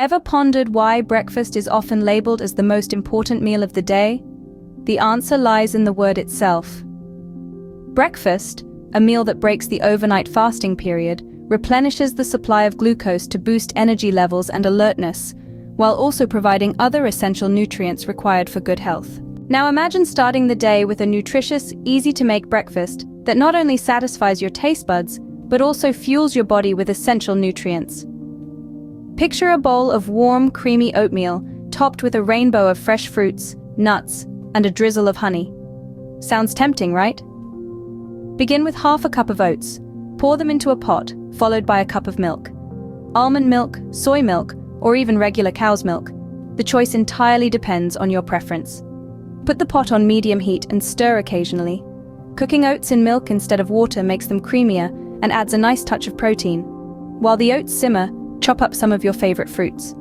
Ever pondered why breakfast is often labeled as the most important meal of the day? The answer lies in the word itself. Breakfast, a meal that breaks the overnight fasting period, replenishes the supply of glucose to boost energy levels and alertness, while also providing other essential nutrients required for good health. Now imagine starting the day with a nutritious, easy-to-make breakfast that not only satisfies your taste buds, but also fuels your body with essential nutrients. Picture a bowl of warm, creamy oatmeal, topped with a rainbow of fresh fruits, nuts, and a drizzle of honey. Sounds tempting, right? Begin with half a cup of oats. Pour them into a pot, followed by a cup of milk. Almond milk, soy milk, or even regular cow's milk. The choice entirely depends on your preference. Put the pot on medium heat and stir occasionally. Cooking oats in milk instead of water makes them creamier and adds a nice touch of protein. While the oats simmer, chop up some of your favorite fruits.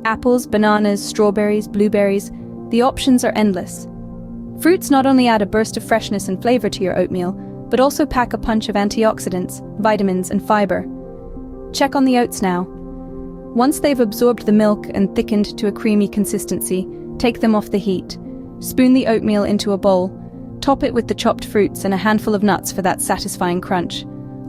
Apples, bananas, strawberries, blueberries, the options are endless. Fruits not only add a burst of freshness and flavor to your oatmeal, but also pack a punch of antioxidants, vitamins, and fiber. Check on the oats now. Once they've absorbed the milk and thickened to a creamy consistency, take them off the heat. Spoon the oatmeal into a bowl. Top it with the chopped fruits and a handful of nuts for that satisfying crunch.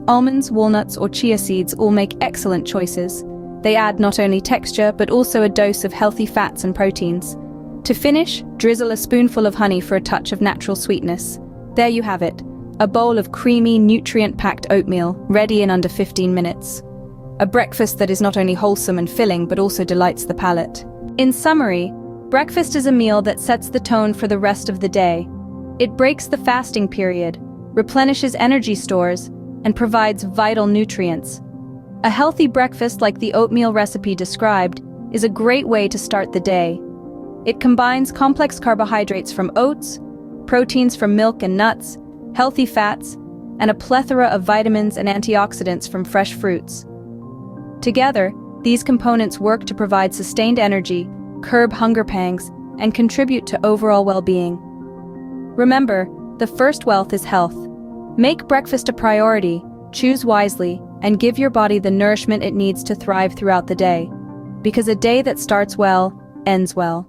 Almonds, walnuts, or chia seeds all make excellent choices. They add not only texture, but also a dose of healthy fats and proteins. To finish, drizzle a spoonful of honey for a touch of natural sweetness. There you have it, a bowl of creamy, nutrient-packed oatmeal, ready in under 15 minutes. A breakfast that is not only wholesome and filling, but also delights the palate. In summary, breakfast is a meal that sets the tone for the rest of the day. It breaks the fasting period, replenishes energy stores, and provides vital nutrients. A healthy breakfast like the oatmeal recipe described is a great way to start the day. It combines complex carbohydrates from oats, proteins from milk and nuts, healthy fats, and a plethora of vitamins and antioxidants from fresh fruits. Together, these components work to provide sustained energy, curb hunger pangs, and contribute to overall well-being. Remember, the first wealth is health. Make breakfast a priority, choose wisely, and give your body the nourishment it needs to thrive throughout the day. Because a day that starts well, ends well.